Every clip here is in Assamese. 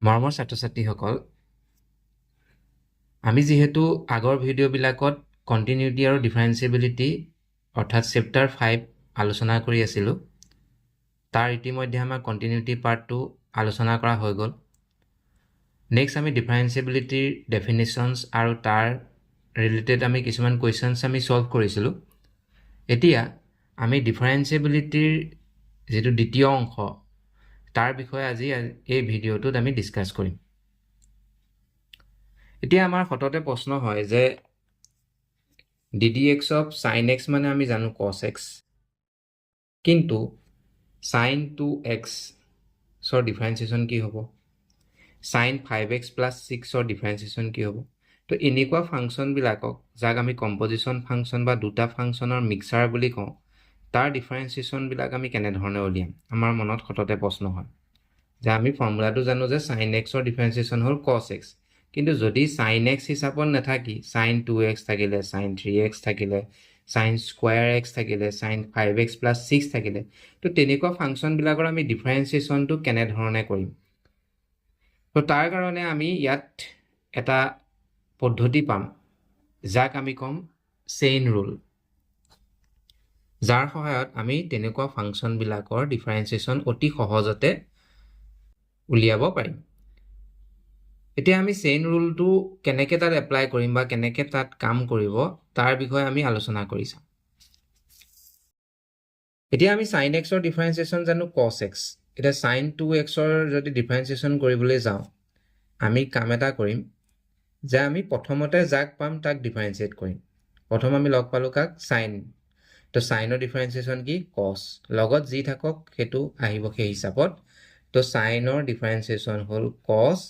মৰমৰ ছাত্ৰ-ছাত্ৰীসকল, আমি যিহেতু আগৰ ভিডিঅ'বিলাকত কণ্টিনিউটি আৰু ডিফাৰেঞ্চিয়েবিলিটি অৰ্থাৎ চেপ্টাৰ 5 আলোচনা কৰি আছিলোঁ। তাৰ ইতিমধ্যে আমাৰ কণ্টিনিউটি পাৰ্টটো আলোচনা কৰা হৈ গ'ল। নেক্সট আমি ডিফাৰেঞ্চিয়েবিলিটিৰ ডেফিনেশ্যনছ আৰু তাৰ ৰিলেটেড আমি কিছুমান কুৱেশ্যনছ আমি ছল্ভ কৰিছিলোঁ। এতিয়া আমি ডিফাৰেঞ্চিয়েবিলিটিৰ যিটো দ্বিতীয় অংশ তাৰ বিষয়ে আজি এই ভিডিঅ'টোত আমি ডিছকাছ কৰিম। এতিয়া আমাৰ সততে প্ৰশ্ন হয় যে ddx of sin x মানে আমি জানো cos x, কিন্তু sin 2x ৰ ডিফাৰেঞ্চিয়েশ্যন কি হ'ব, sin 5x plus 6 ৰ ডিফাৰেঞ্চিয়েশ্যন কি হ'ব। তো এনেকুৱা ফাংচনবিলাকক যাক আমি কম্পজিশ্যন ফাংচন বা দুটা ফাংচনৰ মিক্সাৰ বুলি কওঁ, তাৰ ডিফাৰেঞ্চিয়েশ্যনবিলাক আমি কেনেধৰণে উলিয়াম। আমাৰ মনত সততে প্ৰশ্ন হয় যে আমি ফৰ্মুলাটো জানো যে sin x ৰ ডিফাৰেঞ্চিয়েশ্যন হ'ল cos x, কিন্তু যদি sin x হিচাপত নাথাকি sin 2x থাকিলে, sin 3x থাকিলে, sin স্কুৱাৰ x থাকিলে, sin 5x plus 6 থাকিলে, তো তেনেকুৱা ফাংচনবিলাকৰ আমি ডিফাৰেঞ্চিয়েশ্যনটো কেনেধৰণে কৰিম। তো তাৰ কাৰণে আমি ইয়াত এটা পদ্ধতি পাম যাক আমি ক'ম চেইন ৰুল, যাৰ সহায়ত আমি তেনেকুৱা ফাংচনবিলাকৰ ডিফাৰেঞ্চিয়েশ্যন অতি সহজতে উলিয়াব পাৰিম। এতিয়া আমি চেইন ৰুলটো কেনেকৈ তাত এপ্লাই কৰিম বা কেনেকৈ তাত কাম কৰিব তাৰ বিষয়ে আমি আলোচনা কৰি চাম। এতিয়া আমি sin x ৰ ডিফাৰেঞ্চিয়েশ্যন জানো cos x। এতিয়া sin 2x ৰ যদি ডিফাৰেঞ্চিয়েশ্যন কৰিবলৈ যাওঁ, আমি কাম এটা কৰিম যে আমি প্ৰথমতে যাক পাম তাক ডিফাৰেঞ্চিয়েট কৰিম। প্ৰথম আমি লগ পালোঁ কাক, sin। তো চাইনৰ ডিফাৰেঞ্চিয়েশ্যন কি, cos। লগত যি থাকক সেইটো আহিব সেই হিচাপত। তো চাইনৰ ডিফাৰেঞ্চিয়েশ্যন হ'ল cos,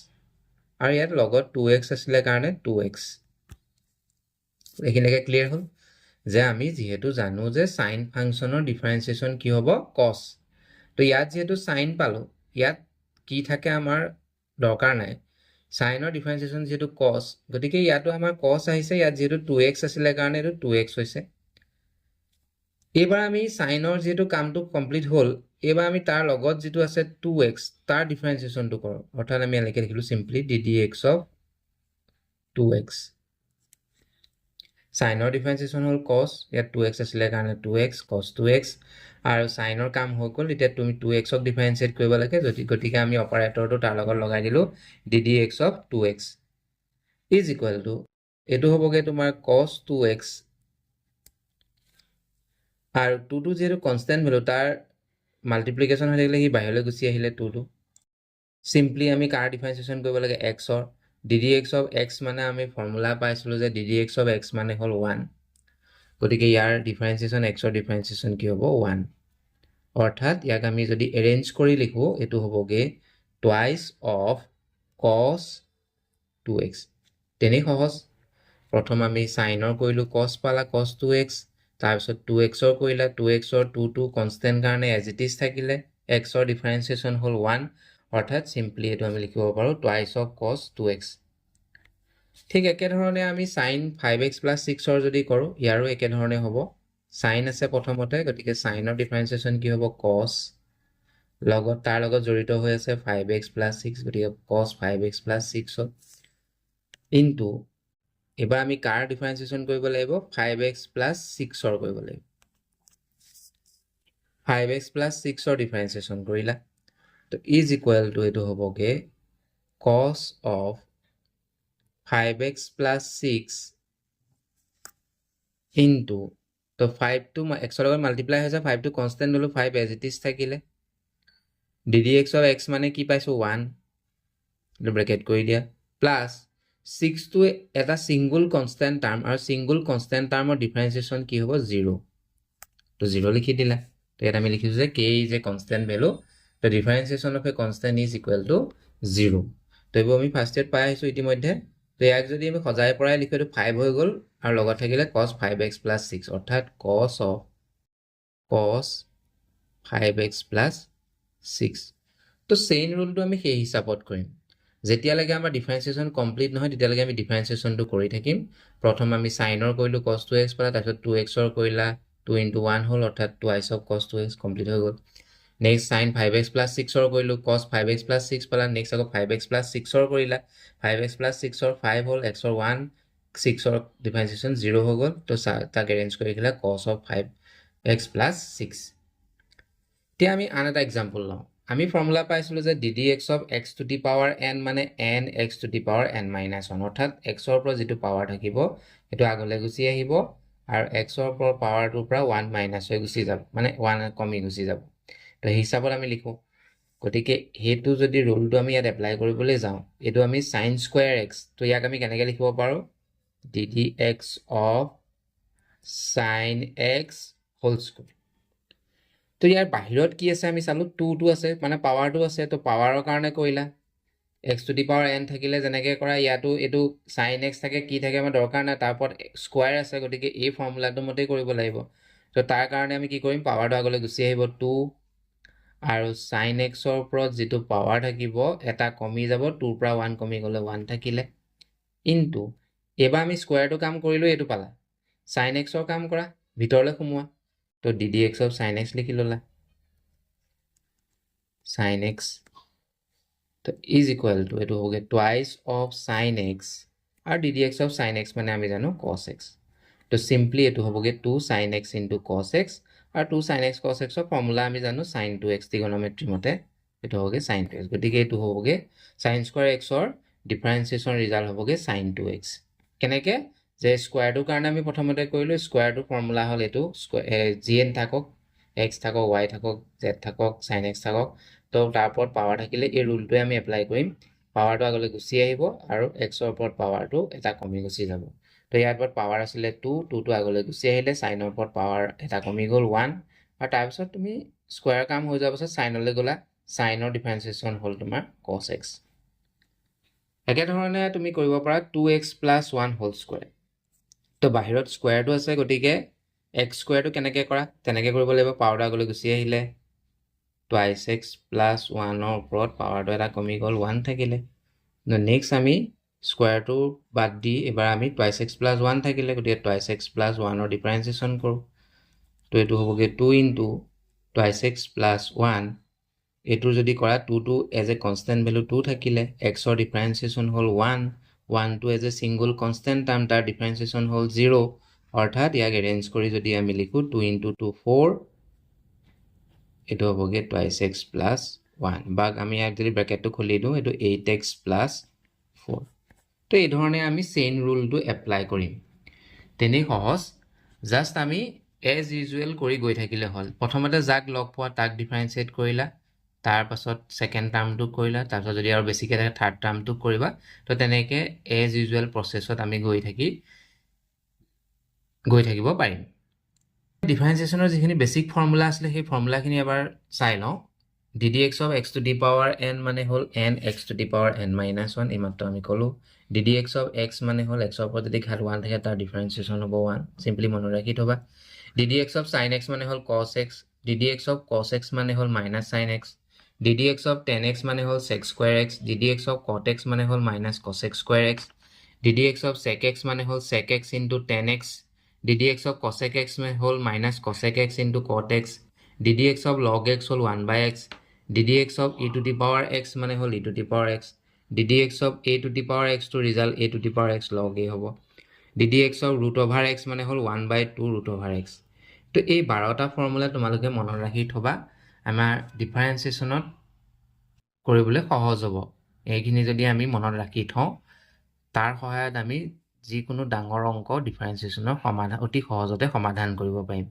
আৰু ইয়াত লগত 2x আছিলে কাৰণে 2x। এইখিনিকে ক্লিয়াৰ হ'ল যে আমি যিহেতু জানো যে সাইন ফাংচনৰ ডিফাৰেঞ্চিয়েশ্যন কি হ'ব, cos। তো ইয়াত যিহেতু সাইন পালোঁ, ইয়াত কি থাকে আমাৰ দৰকাৰ নাই। সাইনৰ ডিফাৰেঞ্চিয়েশ্যন যিহেতু cos, গতিকে ইয়াতো আমাৰ cos আহিছে, ইয়াত যিহেতু 2x আছিলে কাৰণে এইটো 2x হৈছে। এইবাৰ আমি সাইনৰ যিহেতু কামটো কমপ্লিট হ'ল, এইবাৰ আমি তাৰ লগত যিটো আছে 2x তাৰ ডিফাৰেঞ্চিয়েশ্যনটো কৰোঁ। অৰ্থাৎ আমি এনেকৈ লিখিলোঁ চিম্পলি ddx of 2x। সাইনৰ ডিফাৰেঞ্চিয়েশ্যন হ'ল cos, ইয়াত 2x আছিলে কাৰণে 2x, cos 2x, আৰু সাইনৰ কাম হৈ গ'ল। এতিয়া তুমি 2x ক ডিফাৰেঞ্চিয়েট কৰিব লাগে, গতিকে আমি অপাৰেটৰটো তাৰ লগত লগাই দিলোঁ ddx of 2x is equal two, এইটো হ'বগৈ তোমাৰ cos 2x, আৰু 2টো যিহেতু কনষ্টেণ্ট ভেলু, তাৰ মাল্টিপ্লিকেশ্যন হৈ থাকিলে সি বাহিৰলৈ গুচি আহিলে 2টো। চিম্পলি আমি কাৰ ডিফাৰেঞ্চিয়েশ্যন কৰিব লাগে, xৰ। ddx of x মানে আমি ফৰ্মুলা পাইছিলোঁ যে ddx of x মানে হ'ল 1, গতিকে ইয়াৰ ডিফাৰেঞ্চিয়েশ্যন xৰ ডিফাৰেঞ্চিয়েশ্যন কি হ'ব, 1। অৰ্থাৎ ইয়াক আমি যদি এৰেঞ্জ কৰি লিখোঁ, এইটো হ'বগৈ টুৱাইচ অফ cos 2x। তেনেই সহজ। প্ৰথম আমি সাইনৰ কৰিলোঁ, cos পালা cos 2x, তাৰপিছত 2xৰ কৰিলা, 2xৰ 2টো কনষ্টেণ্ট কাৰণে এজ ইট ইজ থাকিলে, xৰ ডিফাৰেঞ্চিয়েশ্যন হ'ল 1। অৰ্থাৎ চিম্পলি এইটো আমি লিখিব পাৰোঁ টুৱাইচ অফ cos 2x। ঠিক একেধৰণে আমি sin 5x plus 6ৰ যদি কৰোঁ, ইয়াৰো একেধৰণে হ'ব। সাইন আছে প্ৰথমতে, গতিকে সাইনৰ ডিফাৰেঞ্চিয়েশ্যন কি হ'ব, cos, লগত তাৰ লগত জড়িত হৈ আছে 5x plus 6, গতিকে cos 5x plus 6 হ'ল, ইনটু এবাৰ আমি কাৰ ডিফাৰেঞ্চিয়েশ্যন কৰিব লাগিব, 5x plus 6ৰ কৰিব লাগিব। 5x plus 6ৰ ডিফাৰেঞ্চিয়েশ্যন কৰিলা, তো ইজ ইকুৱেল টু এইটো হ'বগৈ cos of 5x plus 6 into, তো 5টো xৰ লগত মাল্টিপ্লাই হৈছে, 5টো কনষ্টেণ্ট ল'লোঁ, 5 এজ ইট ইজ থাকিলে, ddx of x মানে কি পাইছোঁ, 1, এইটো ব্ৰেকেট কৰি দিয়া, প্লাছ 6টো এটা ছিংগুল কনষ্টেণ্ট টাৰ্ম, আৰু ছিংগুল কনষ্টেণ্ট টাৰ্মৰ ডিফাৰেঞ্চিয়েশ্যন কি হ'ব, 0। তো 0 লিখি দিলা। তো ইয়াত আমি লিখিছোঁ যে k is a constant value, তো differentiation of a constant is equal to 0। তো এইবোৰ আমি ফাৰ্ষ্ট ইয়াৰত পাই আহিছোঁ ইতিমধ্যে। তো ইয়াক যদি আমি সজাই পৰাই লিখোঁ, এইটো 5 হৈ গ'ল, আৰু লগত থাকিলে cos 5x plus 6, অৰ্থাৎ cos 5x plus 6। তো চেইন ৰুলটো আমি সেই হিচাপত কৰিম। যেতিয়ালৈকে আমাৰ ডিফাৰেঞ্চিয়েশ্যন কমপ্লিট নহয়, তেতিয়ালৈকে আমি ডিফাৰেঞ্চিয়েশ্যনটো কৰি থাকিম। প্ৰথম আমি সাইনৰ কৰিলোঁ, cos 2x পালা, তাৰপিছত 2xৰ কৰিলা, 2 into 1 হ'ল, অৰ্থাৎ twice of cos 2x complete হৈ গ'ল। নেক্সট sin 5x plus 6 ৰ কৰিলো cos 5x plus 6 পালা নেক্সট আকৌ 5x plus 6 ৰ কৰিলা 5x plus 6 ৰ 5 হ'ল x ৰ 1 6 ৰ ডিফাৰেন্সিয়েচন 0 হৈ গ'ল তো তাক এৰেঞ্জ কৰি দিলে cos of 5x plus 6 এতিয়া আমি আন এটা এক্সাম্পল লওঁ আমি ফৰ্মুলা পাইছিলো যে ddx of x to the power n মানে n x to the power n minus 1 অৰ্থাৎ x ৰ পৰা যেটো পাৱাৰ থাকিব এটো আগলৈ গুচি আহিব আৰু x ৰ পৰা পাৱাৰটোৰ পৰা 1 মাইনাস হৈ গুচি যাব মানে 1 কমি গুচি যাব তো হিচাপত আমি লিখো গতিকে হেতু যদি ৰুলটো আমি ইয়াত এপ্লাই কৰিবলৈ যাওঁ এটো আমি sin square x তো ইয়াক আমি কেনেকৈ লিখিব পাৰো ddx of sin x whole square তো ইয়াৰ বাহিৰত কি আছে আমি চালো 2 2 আছে মানে পাৱাৰটো আছে তো পাৱাৰৰ কাৰণে কইলা x to the power n থাকিলে যেনেকৈ কৰা ইয়াতো এটো sin x থাকে কি থাকে আমাৰ দৰকাৰ নাই তাৰ ওপৰত স্কয়াৰ আছে গতিকে এই ফৰ্মুলাটো মতে কৰিব লাগিব তো তাৰ কাৰণে আমি কি কৰিম পাৱাৰটো আগলৈ গুচি আহিব 2 আৰু sin x ৰ ওপৰত যেটো পাৱাৰ থাকিব এটা কমি যাব 2 পৰা 1 কমি গলে 1 থাকিলে ইনটু এবাৰ আমি স্কয়াৰটো কাম কৰিলো এটো পালা sin x ৰ কাম কৰা ভিতৰলৈ সোমোৱা তো ddx of sin x লিখি ললা sin x তো is equal to এটো হবে twice of sin x are ddx of sin x মানে আমি জানো cos x তো সিম্পলি এটো হবগে 2 sin x into cos x আর 2 sin x cos x formula আমি জানো sin 2x ট্রিগোনোমেট্রি মতে এটো হবগে sin 2x গতিকে এটো হবগে sin square x or differentiation result হবগে sin 2x কেনেকে যে স্কয়াৰটোৰ কাৰণে আমি প্ৰথমতে কৰিলো স্কয়াৰটো ফৰ্মুলা হ'ল এটো gn থাকক x থাকক y থাকক z থাকক sin x থাকক তো তাৰ ওপৰত পাৱাৰ থাকিলে এই ৰুলটো আমি এপ্লাই কৰিম পাৱাৰটো আগলৈ গুচি আহিব আৰু x ৰ ওপৰত পাৱাৰটো এটা কমি গুচি যাব তো ইয়াৰ ওপৰত পাৱাৰ আছিল 2 2 টো আগলৈ গুচি আহিলে sin ৰ ওপৰত পাৱাৰ এটা কমি গ'ল 1 আৰু তাৰ পিছত তুমি স্কয়াৰ কাম হৈ যোৱাৰ পিছত sin লৈ গলা sin ৰ ডিফাৰেন্সিয়েচন হ'ল তোমাৰ cos x একে ধৰণে তুমি কৰিব পাৰা 2x + 1 হোল স্কয়াৰ তো বাহিৰত স্কয়াৰটো আছে গতিকে x স্কয়াৰটো কেনেকৈ কৰা তেনেকৈ কৰিব লাগিব পাৱাৰটো আগলৈ গুচি আহিলে twice x plus 1 ৰ ওপৰত পাৱাৰটো এটা কমি গ'ল 1 থাকিলে নেক্সট আমি স্কয়াৰটো বাদ দি এবাৰ আমি twice x plus 1 থাকিলে গতিকে twice x plus 1 ৰ ডিফাৰেন্সিয়েচন কৰো তো এটো হ'বগে 2 into twice x plus 1 এটো যদি কৰা 2 টো এজ এ কনস্ট্যান্ট ভ্যালু 2 থাকিলে x ৰ ডিফাৰেন্সিয়েচন হ'ল 1 1 টো as a single constant term তাৰ ডিফাৰেন্সিয়েচন হ'ল 0 অৰ্থাৎ ইয়াক এৰেঞ্জ কৰি যদি আমি লিখো 2 into 2 4 এটো হবগে twice x plus 1 বাক আমি ইয়াক যদি ব্র্যাকেটটো খুলি দিও এটো 8x plus 4 তো এই ধৰণে আমি চেইন ৰুলটো এপ্লাই কৰিম তেনে সহজ জাস্ট আমি এজ ইউজুৱেল কৰি গৈ থাকিলে হ'ল প্ৰথমতে যাক লগ পোৱা তাক ডিফাৰেন্সিয়েট কৰিলা তাৰ পাছত সেকেন্ড টাৰ্মটো কৰিলা তাৰ পাছত যদি আৰু বেছিকে থাকে থাৰ্ড টাৰ্মটো কৰিবা তো তেনেকে এজ ইউজুৱেল প্ৰসেছত আমি গৈ থাকিব পাৰিম ডিফাৰেন্সিয়েচনৰ যিখিনি বেসিক ফৰ্মুলা আছিল সেই ফৰ্মুলাখিনি এবাৰ চাই লওঁ ddx of x to the power n মানে হ'ল n x to the power n minus 1 এইমাত্ৰ আমি কলো ddx of x মানে হ'ল x ৰ ওপৰত যদি ঘাত 1 থাকে তাৰ ডিফাৰেন্সিয়েচন হ'ব 1 সিম্পলি মনত ৰাখি থবা ddx of sin x মানে হ'ল cos x ddx of cos x মানে হ'ল minus sin x ddx of tan x মানে হ'ল sec square x ddx of cot x মানে হ'ল minus cos x square x ddx of sec x মানে হ'ল sec x into tan x ddx of cosec x में whole minus cosec x into cot x ddx of log x whole 1 by x ddx of e to the power x माने whole e to the power x ddx of a to the power x to result a to the power x log a होबो ddx of root over x माने whole 1 by 2 root over x तो এই 12টা ফৰ্মুলা তোমালোকে মনত ৰাখি থবা আমাৰ ডিফাৰেন্সিয়েচনত কৰিবলৈ সহজ হ'ব এইখিনি যদি আমি মনত ৰাখি থওঁ তাৰ সহায়ত আমি যিকোনো ডাঙৰ অংক ডিফাৰেন্সিয়েচনৰ সমাধান অতি সহজতে সমাধান কৰিব পাৰিম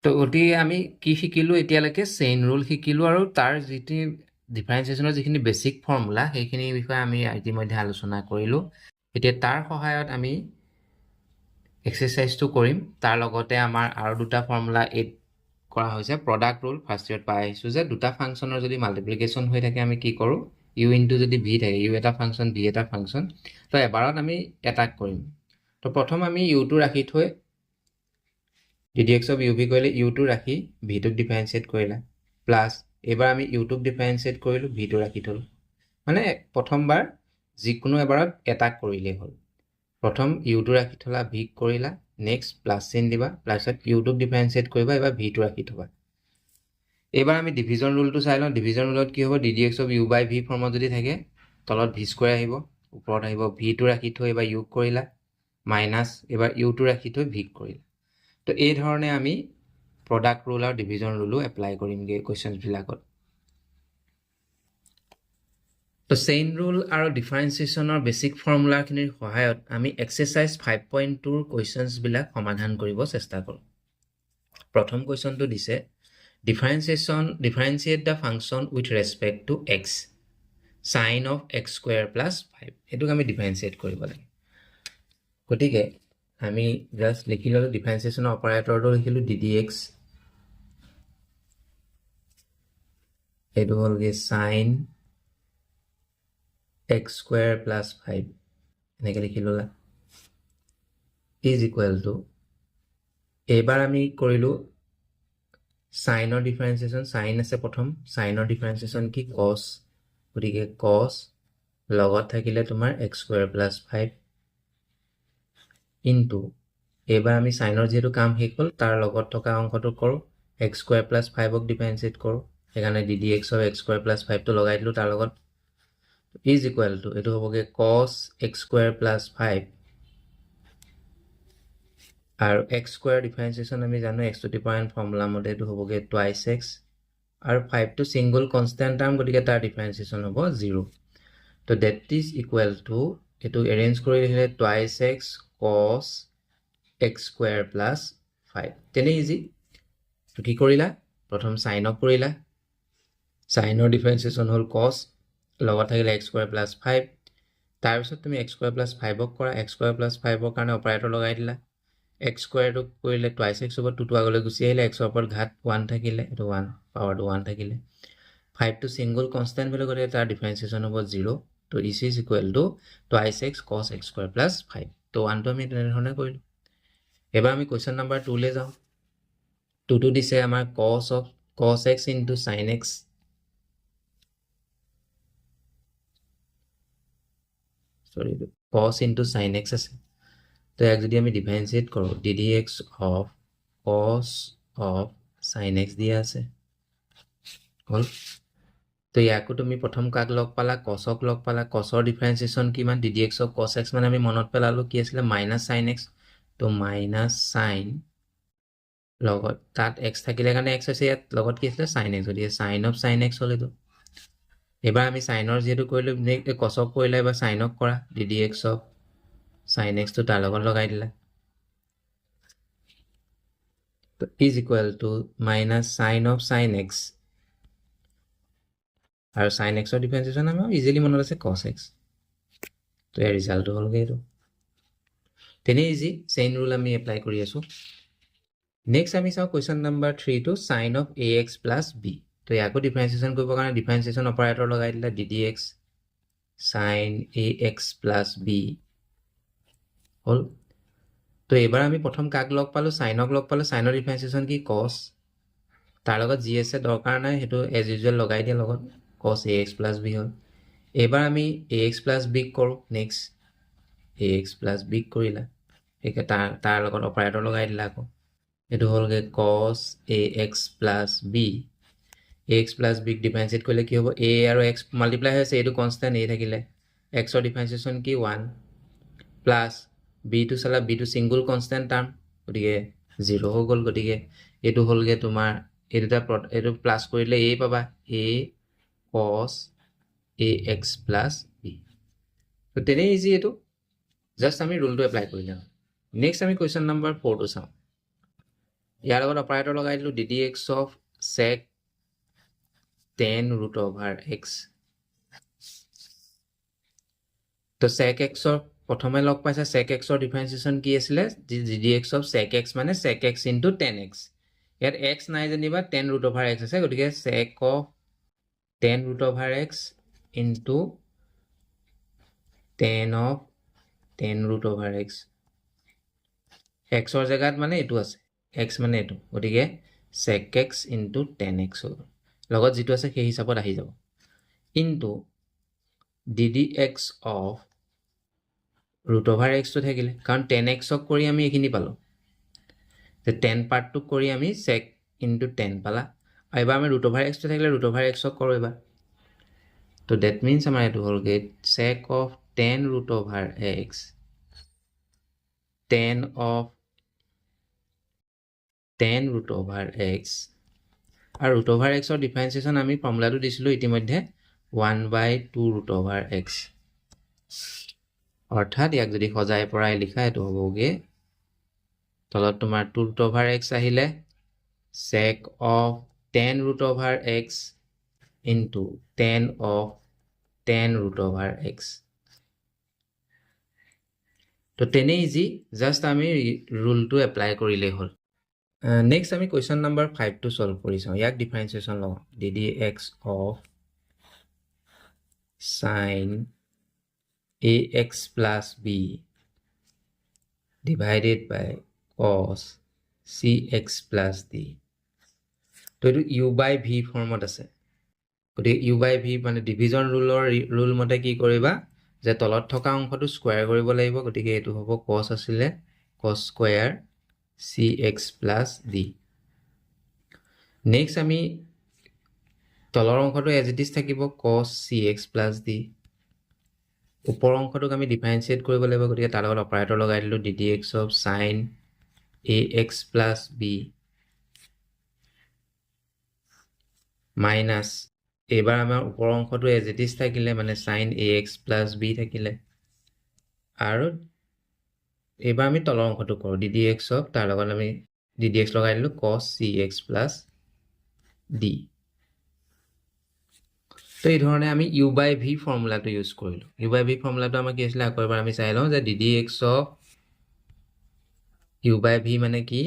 তো অতি আমি কি শিকিলো এতিয়ালৈকে চেইন ৰুল শিকিলো আৰু তাৰ যিটি ডিফাৰেন্সিয়েচনৰ যিখিনি বেসিক ফৰ্মুলা সেইখিনি বিষয়ে আমি ইতিমধ্যে আলোচনা কৰিলো এতিয়া তাৰ সহায়ত আমি এক্সাৰসাইজটো কৰিম তাৰ লগতে আমাৰ আৰু দুটা ফৰ্মুলা এড কৰা হৈছে প্ৰডাক্ট ৰুল ফাৰ্স্ট ইয়াৰত পাই আহিছো যে দুটা ফাংচনৰ যদি মাল্টিপ্লিকেশন হৈ থাকে আমি কি কৰো u into যদি v থাকে u এটা ফাংচন v এটা ফাংচন তো এবাৰত আমি এটাক কৰিম তো প্ৰথম আমি u টো ৰাখি থৈ ddx of uv কৰিলে u টো ৰাখি v টোক ডিফাৰেন্সিয়েট কৰিলা প্লাস এবাৰ আমি u টোক ডিফাৰেন্সিয়েট কৰিলো v টো ৰাখি থলো মানে প্ৰথমবাৰ যিকোনো এবাৰত এটাক কৰিলে হ'ল প্ৰথম u টো ৰাখি থলা v কৰিলা নেক্সট প্লাস চিন দিবা প্লাছত u টোক ডিফাৰেন্সিয়েট কৰিবা এবাৰ v টো ৰাখি থবা এবাৰ আমি ডিভিজন ৰুলটো চাই লওঁ ডিভিজন ৰুলত কি হ'ব ddx of u by v ফৰ্মত যদি থাকে তলত v স্কোৱাৰ আহিব ওপৰত আহিব v টো ৰাখি থৈ এবাৰ u কৰিলা মাইনাছ এবাৰ u টো ৰাখি থৈ v কৰিলা তো এই ধৰণে আমি প্ৰডাক্ট ৰুল আৰু ডিভিজন ৰুলো এপ্লাই কৰিমগে কোৱেশ্চনবিলাকত তো চেইন ৰুল আৰু ডিফাৰেন্সিয়েশ্যনৰ বেছিক ফৰ্মুলাখিনিৰ সহায়ত আমি এক্সাৰচাইজ 5.2 কুৱেশ্যনছবিলাক সমাধান কৰিব চেষ্টা কৰোঁ প্ৰথম কুৱেশ্যনটো দিছে differentiate the function with respect to x sin of x square plus 5 এটুক আমি differentiate কৰিব লাগে গতিকে আমি জাস্ট লিখি ললো differentiation অপাৰেটৰটো লিখিলো ddx এটো হলগে sin x square plus 5 এনেকে লিখি ললা is equal to এবাৰ আমি কৰিলো sin or differentiation sin আছে প্ৰথম sin or differentiation কি cos গতিকে cos লগত থাকিলে তোমাৰ x square plus 5 into এবাৰ আমি sin or যেটো কাম শেষ হ'ল তাৰ লগত থকা অংকটো কৰো x square plus 5 ক ডিফাৰেন্সিয়েট কৰো এখানে ddx of x square plus 5 টো লগাই দিলো তাৰ লগত is equal to এটো হবগে cos x square plus 5 আৰু x square differentiation আমি জানো x to the power n formula মতে এটো হবগে twice x আৰু 5 টো সিঙ্গল কনস্ট্যান্ট টাৰ্ম গতিকে তাৰ differentiation হ'ব 0 তো that is equal to এটো arrange কৰি লিখিলে twice x cos x square plus 5 তেনে ইজি তো কি কৰিলা প্ৰথম sin অফ কৰিলা sin অৰ differentiation হ'ল cos লগত থাকিলে x square plus 5 তাৰ পিছত তুমি x square plus 5 ক কৰা x square plus 5 ৰ কাৰণে অপাৰেটৰ লগাই দিলা x square টো কৰিলে twice x over 2 টো আগলৈ গুছি আহিলে x ৰ ওপৰত ঘাত 1 থাকিলে এটো 1 পাৱাৰ টো 1 থাকিলে 5 টো সিঙ্গল কনস্ট্যান্ট বুলি গলে তাৰ ডিফাৰেন্সিয়েশন হ'ব 0 তো this is equal to twice x cos x square plus 5 তো 1 টো আমি তেনে ধৰণে কৰিলো এবাৰ আমি কোৱেশ্চন নাম্বাৰ 2 লে যাওঁ 2 টো দিছে আমাৰ cos x into sin x sorry cos into sin x আছে তো এক যদি আমি ডিফাৰেন্সিয়েট কৰো ddx of cos of sin x দিয়া আছে হল তো ইয়াকো তুমি প্ৰথম কাক লগ পালা cosক লগ পালা cosৰ ডিফাৰেন্সিয়েশন কিমান ddx of cos x মানে আমি মনত পেলালো কি আছিল -sin x তো -sin লগত তাত x থাকিলে কাৰণে x আছে ইয়াত লগত কি আছিল sin x গতিকে sin of sin x হলেতো এবাৰ আমি sinৰ যেটো কৰিলো cosক কৰিলে এবাৰ sinক কৰা ddx of sin x তো তাৰ লগত লগাই দিলা তো is equal to minus sin of sin x আৰু sin x ৰ ডিফাৰেন্সিয়েশন আমি ইজিলি মনত আছে cos x তো ইয়াৰ ৰিজাল্ট হ'লগে এটো তেনে ইজি চেইন ৰুল আমি এপ্লাই কৰি আছো নেক্সট আমি চাও question number 3 two sin of ax plus b তো ইয়াকো ডিফাৰেন্সিয়েশন কৰিব কাৰণে ডিফাৰেন্সিয়েশন অপাৰেটৰ লগাই দিলা ddx sin ax plus b হল তো এবাৰ আমি প্ৰথম কাক লগ পালো সাইনক লগ পালো সাইনৰ ডিফাৰেন্সিয়েশন কি cos তাৰ লগত জি আছে দৰকাৰ নাই হেতু এজ ইউজুৱেল লগাই দিয়া লগত cos ax plus b হল এবাৰ আমি ax plus b কৰো নেক্সট ax plus b কৰিলা একে তাৰ লগত অপাৰেটৰ লগাই দিলা আকৌ এটো হলগে cos ax plus b ax plus b ডিফাৰেন্সিয়েট কৰিলে কি হ'ব a আৰু x মাল্টিপ্লাই হৈছে এটো কনস্ট্যান্ট a থাকিলে x ৰ ডিফাৰেন্সিয়েশন কি 1 plus b to sala b to single constant term গটিকে 0 হৈ গল গটিকে এটো হলগে তোমাৰ এটো প্লাস কৰিলে a পাবা a cos ax plus b তো তেনে ইজি এটো জাস্ট আমি ৰুলটো এপ্লাই কৰিলা নেক্সট আমি কোৱেশ্চন নাম্বাৰ 4 টো চাও ইয়াৰ লগত অপাৰেটৰ লগাই দিলো ddx of sec tan root over x তো sec x ৰ প্ৰথমে লগ পাইছে sec x ৰ ডিফাৰেন্সিয়েশন কি আছিল ddx of sec x মানে sec x into tan x ইয়াত x নাই জানিবা tan root over x আছে গতিকে sec of tan root over x into tan of tan root over x x ৰ জায়গাত মানে এটো আছে x মানে এটো গতিকে sec x into tan x হ'ব লগত যেটো আছে সেই হিচাপত আহি যাব into ddx of root over x তো থাকিলে কাৰণ tan x ক কৰি আমি এখিনি পালো তে tan পাৰ্ট তো কৰি আমি sec into tan পালা এবাৰ আমি ৰুট অভাৰ এক্সটো থাকিলে ৰুট অভাৰ এক্সক কৰোঁ এবাৰ তো ডেট মিনছ আমাৰ এইটো হ'লগৈ sec of 10 root over x 10 root over x আৰু ৰুট অভাৰ এক্সৰ ডিফাৰেঞ্চিয়েশ্যন আমি ফৰ্মুলাটো দিছিলোঁ ইতিমধ্যে 1/2 ৰুট অভাৰ এক্স অৰ্থাৎ ইয়াক যদি সজাই পৰাই লিখা এইটো হ'বগৈ তলত তোমাৰ 2 ৰুট অভাৰ এক্স আহিলে sec of 10 root over x into 10 of 10 root over x. তো তেনে ইজি জাষ্ট আমি ৰুলটো এপ্লাই কৰিলেই হ'ল নেক্সট আমি কুৱেশ্যন নম্বৰ 5 টো সলভ কৰি চাওঁ ইয়াক ডিফাৰেঞ্চিয়েশ্যন লওঁ ddx of sin ax plus b divided by cos cx plus d তো এইটো u by v ফৰ্মত আছে গতিকে u by v মানে ডিভিজন ৰুল মতে কি কৰিবা যে তলত থকা অংশটো স্কয়াৰ কৰিব লাগিব গতিকে এইটো হ'ব cos আছিলে cos square cx plus d next আমি তলৰ অংশটো এজ ইট ইজ থাকিব cos cx plus d ওপৰ অংশটোক আমি ডিফাৰেন্সিয়েট কৰিব লাগিব গতিকে তাৰ লগত অপাৰেটৰ লগাই দিলোঁ ddx of sin ax plus b minus এবাৰ আমাৰ ওপৰ অংশটো এজ ইট ইজ থাকিলে মানে sin ax plus b থাকিলে আৰু এবাৰ আমি তলৰ অংশটো কৰোঁ ddx of তাৰ লগত আমি ddx লগাই দিলোঁ cos cx plus d তো এই ধৰণে আমি u by v ফৰ্মুলাটো ইউজ কৰিলোঁ u by v ফৰ্মুলাটো আমাৰ কি আছিলে আকৌ এবাৰ আমি চাই লওঁ যে ddx of u by v মানে কি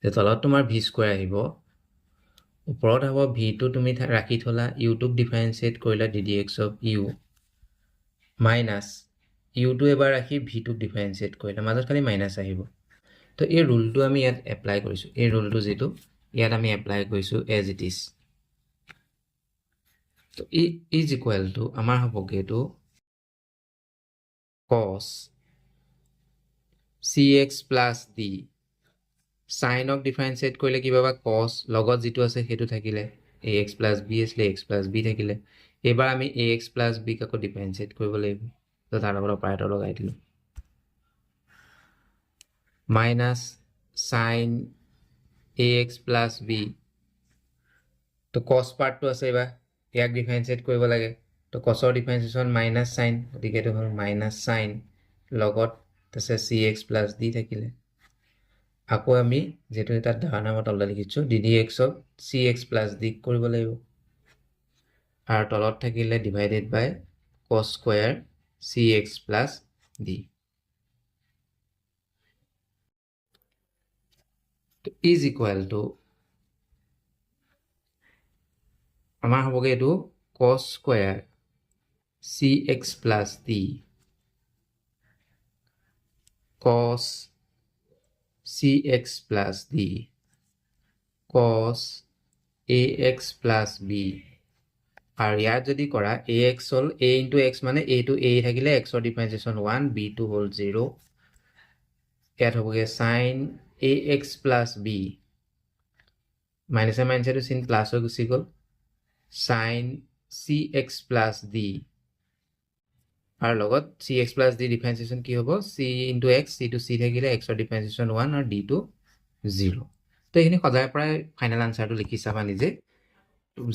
যে তলত তোমাৰ v স্কয়াৰ আহিব ওপৰত হ'ব v টো তুমি ৰাখি থলা u টোক ডিফাৰেন্সিয়েট কৰিলা ddx of u minus u টো এবাৰ ৰাখি v টোক ডিফাৰেন্সিয়েট কৰিলা মাজত খালি মাইনাছ আহিব তো এই ৰুলটো আমি ইয়াত এপ্লাই কৰিছোঁ এই ৰুলটো যেটো ইয়াত আমি এপ্লাই কৰিছোঁ এজ ইট ইজ তো ইজ ইকুৱেল টু আমাৰ হ'বগে এইটো cos cx plus d sin অক ডিফাৰেন্সিয়েট কৰিলে কি পাবা cos লগত যেটো আছে হেতু থাকিলে ax plus b আছিলে x plus b থাকিলে এবাৰ আমি ax plus b কাকো ডিফাৰেন্সিয়েট কৰিব লাগিব তো তাৰ লগত অপাৰেটৰ লগাই দিলোঁ minus sin ax plus b তো cos পাৰ্টটো আছে এবাৰ ইয়াক ডিফাৰেন্সিয়েট কৰিব লাগে তো cosৰ ডিফাৰেন্সিয়েশ্যন মাইনাছ sin গতিকে এইটো হ'ল মাইনাছ sin লগত আছে cx plus d থাকিলে আকৌ আমি যেটো এটা ধাৰণা মত তলত লিখিছো ddx of cx plus d কৰিব লাগিব আৰু তলত থাকিলে ডিভাইডেড বাই cos square cx plus d তো ইজ ইকুৱেল টু আমাৰ হ'বগে এইটো cos square cx plus d cos cx plus d cos ax plus b আৰু ইয়াত যদি কৰা ax হ'ল a into x মানে a to a থাকিলে x ৰ ডিফাৰেন্সিয়েশ্যন 1 b to হ'ল 0 ইয়াত হ'বগে sin ax plus b মাইনাছে মাইনাছে to sin plus হৈ গুচি গ'ল sin cx plus d আৰু লগত cx plus d ডিফাৰেন্সিয়েশ্যন কি হ'ব c into x c to c থাকিলে x ৰ ডিফাৰেন্সিয়েশ্যন 1 আৰু d to 0 তো এইখিনি সজাই পৰাই ফাইনাল আনসাৰটো লিখি চাবা নিজে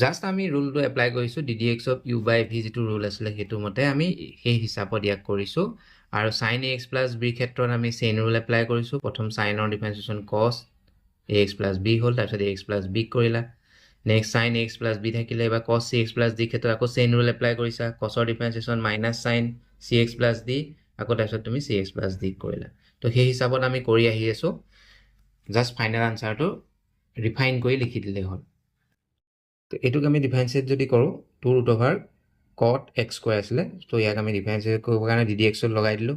জাস্ট আমি ৰুলটো এপ্লাই কৰিছো ddx of u by v যেটো ৰুল আছিল হেতু মতে আমি এই হিচাপত ইয়াক কৰিছো আৰু sin ax plus b ক্ষেত্ৰত আমি চেইন ৰুল এপ্লাই কৰিছো প্ৰথম sin ৰ ডিফাৰেন্সিয়েশ্যন cos ax plus b হ'ল তাৰপিছত ax plus b কৰিলা next sin ax plus b থাকিলে বা cos cx plus d ক্ষেত্ৰত আকৌ চেইন ৰুল এপ্লাই কৰিছা cos ৰ ডিফাৰেন্সিয়েশ্যন minus sin cx plus d আকৌ তাৰপিছত তুমি cx plus d কৰিলা তো সেই হিচাপত আমি কৰি আহি আছো জাস্ট ফাইনাল আনসাৰটো ৰিফাইন কৰি লিখি দিলে হ'ল তো এটুক আমি ডিফাৰেন্সিয়েট যদি কৰো 2 root over cot x square আছিলে তো ইয়াক আমি ডিফাৰেন্সিয়েট কৰিব কাৰণে ddx লগাই দিলো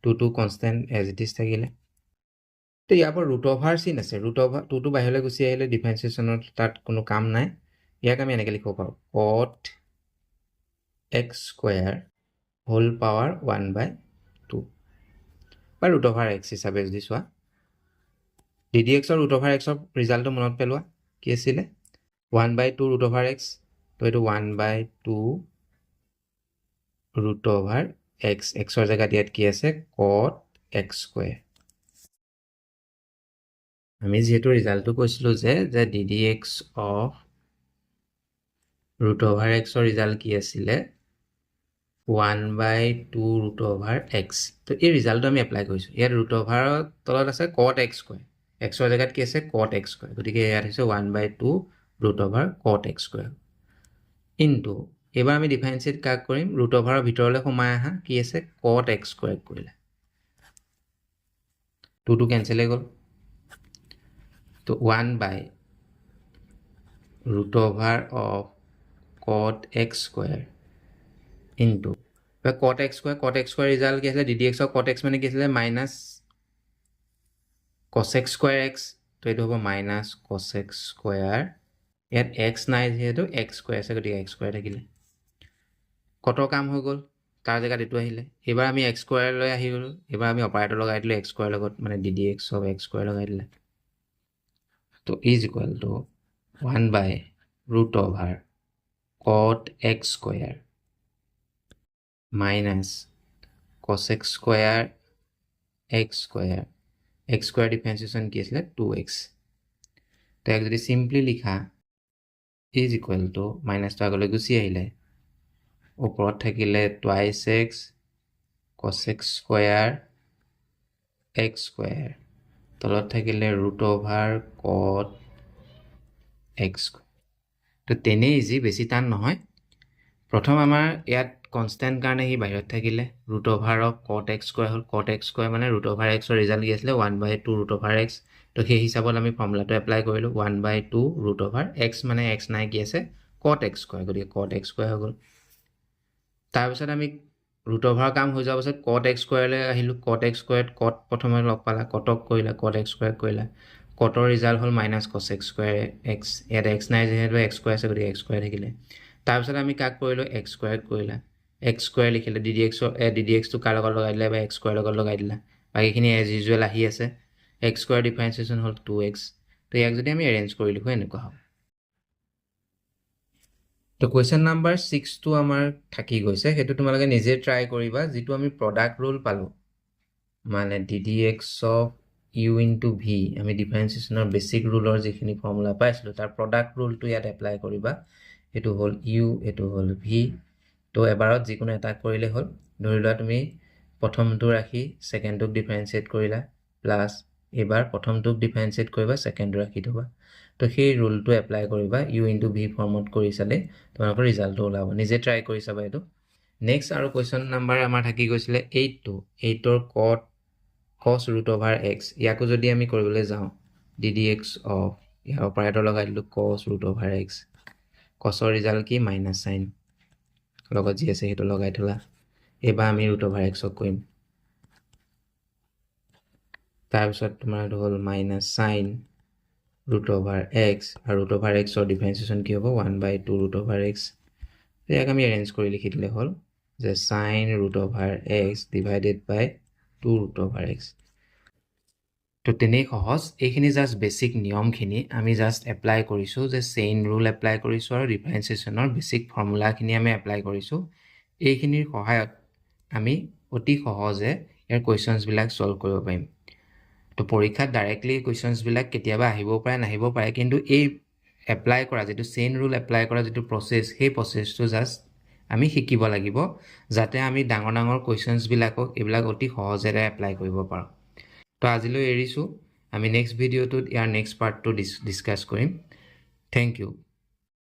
2 কনস্ট্যান্ট এজ ইট ইজ থাকিলে তো ইয়াৰ পৰা root over চিন আছে root over 2 টো বাহিৰলৈ গুচি আহিলে ডিফাৰেন্সিয়েশ্যনৰ তাত কোনো কাম নাই ইয়াক আমি এনেকৈ লিখিব পাৰো cot x square whole power 1/2 বা root over x হিচাপে যদি চোৱা ddx ৰ ৰুট অভাৰ x ৰ ৰিজাল্টটো মনত পেলোৱা কি আছিলে 1/2 ৰুট অভাৰ x তো এইটো 1/2 ৰুট অভাৰ x x ৰ জায়গাত ইয়াত কি আছে cot x স্কয়াৰ আমি যেহেতু ৰিজাল্টটো কৈছিলো যে ddx of root over x ৰ ৰিজাল্ট কি আছিলে 1/2 ৰুট অভাৰ x তো এই ৰিজাল্টটো আমি এপ্লাই কৰিছো ইয়াত ৰুট অভাৰৰ তলত আছে cot x স্কয়াৰ x ৰ জায়গাত কি আছে cot x স্কয়াৰ গতিকে ইয়াত হৈছে 1/2 root over cot x square into এবাৰ আমি ডিফাৰেন্সিয়েট কাক কৰিম ৰুট অভাৰৰ ভিতৰলৈ সোমাই আহা কি আছে cot x স্কয়াৰ কৰিলে 2 টু কেনসেল হৈ গ'ল তো 1/root over of cot x square into cot x square result কি আছিলে ddx of cot x মানে কি আছিলে minus cos x square x তো এইটো হ'ব minus cos x square ইয়াত x নাই যেহেতু x square আছে গতিকে x square থাকিলে কটৰ কাম হৈ গ'ল তাৰ জায়গাত এইটো আহিলে এবাৰ আমি x square লৈ আহি গ'লো এবাৰ আমি অপাৰেটৰ লগাই দিলো x square লগত মানে ddx of x square লগাই দিলে তো is equal to 1/root over cot x square minus cos x square x square differentiation কি আছিলে 2x তো এক যদি সিম্পলি লিখা is equal to minus তো আগলৈ গুছি আহিলে ওপৰত থাকিলে twice x cos x square x square তলত থাকিলে root over cot x তো তেনে ইজি বেছি টান নহয় প্ৰথম আমাৰ ইয়াত কনস্ট্যান্ট কাৰণে হি বাহিৰত থাকিলে root over of cot x square hall cot x square মানে root over x ৰ ৰিজাল্ট কি আছিলে 1/2 root over x তো সেই হিচাপত আমি ফৰ্মুলাটো এপ্লাই কৰিলো 1/2 root over x মানে x নাই কি আছে cot x square গতিকে cot x square হৈ গ'ল তাৰ পিছত আমি root over কাম হৈ যোৱাৰ পিছত cot x square লৈ আহিলো cot x square cot প্ৰথমে লগ পালা cotক কৰিলা cot x square কৰিলা cotৰ ৰিজাল্ট হল minus cos x square x ইয়াত x নাই যেহেতু x square আছে গতিকে x square থাকিলে তাৰ পিছত আমি কাক কৰিলো x square কৰিলা x square লিখিলে ddx তো কাৰ লগত লগাই দিলা বা x square লগত লগাই দিলা বাকিখিনি as usual আহি আছে x square differentiation হল 2x তো ইয়াক যদি আমি এৰেঞ্জ কৰি লিখো এনেকুৱা হ'ব তো কোৱেশ্চন নাম্বাৰ 6 টো আমাৰ থাকি গৈছে হেতু তোমালোকে নিজে ট্ৰাই কৰিবা যেটো আমি প্ৰডাক্ট ৰুল পালো মানে ddx of u into v আমি ডিফাৰেন্সিয়েচনৰ বেসিক ৰুলৰ যিখিনি ফৰ্মুলা পাইছিলো তাৰ প্ৰডাক্ট ৰুলটো ইয়াত এপ্লাই কৰিবা এটো হল u এটো হল v তো এবাৰত যিকোনো এটা কৰিলে হল ধৰিলোৱা তুমি প্ৰথমটো ৰাখি সেকেন্ডটোক ডিফাৰেন্সিয়েট কৰিলা প্লাস এবাৰ প্ৰথমটোক ডিফাৰেন্সিয়েট কৰিবা সেকেন্ডটো ৰাখি থবা তো সেই ৰুলটো এপ্লাই কৰিবা u into v ফৰ্মত কৰি চালে তোমালোকৰ ৰিজাল্টটো ওলাব নিজে ট্ৰাই কৰি চাবা এটো নেক্সট আৰু কোৱেশ্চন নাম্বাৰ আমাৰ থাকি গৈছিলে 8 টো 8 ৰ cot cos root over x ইয়াকো যদি আমি কৰিবলৈ যাও ddx of ইয়াৰ অপাৰেটৰ লগাই দিলো cos root over x cos ৰ ৰিজাল্ট কি মাইনাস সাইন লগত যি আছে হেতু লগাই থলা এবা আমি root over x ক কৰিম তাৰ পিছত তোমাৰ হল minus sin root over x আৰু root over x ৰ ডিফাৰেন্সিয়েচন কি হ'ব 1/2 root over x ইয়াক আমি এৰেঞ্জ কৰি লিখি দিলে হল যে sin root over x divided by 2 root over x তো তেনে সহজ এইখিনি জাস্ট বেসিক নিয়মখিনি আমি জাস্ট এপ্লাই কৰিছো যে চেইন ৰুল এপ্লাই কৰিছো আৰু ডিফাৰেন্সিয়েচনৰ বেসিক ফৰ্মুলাখিনি আমি এপ্লাই কৰিছো এইখিনিৰ সহায়ত আমি অতি সহজে ইয়াৰ কোৱেশ্চনছ বিলাক সলভ কৰিব পাৰিম তো পৰীক্ষাত ডাইৰেক্টলি কোৱেশ্চনছ বিলাক কেতিয়াবা আহিব পাৰে নাহিব পাৰে কিন্তু এই এপ্লাই কৰা যেটো চেইন ৰুল এপ্লাই কৰা যেটো প্ৰসেস সেই প্ৰসেসটো জাস্ট আমি শিকিব লাগিব যাতে আমি ডাঙৰ ডাঙৰ কোৱেশ্চনছ বিলাকক এবিলাক অতি সহজেৰে এপ্লাই কৰিব পাৰো তো আজিলৈ এৰিছো আমি নেক্সট ভিডিওটোত ইয়াৰ নেক্সট পাৰ্টটো ডিসকাস কৰিম থ্যাংক ইউ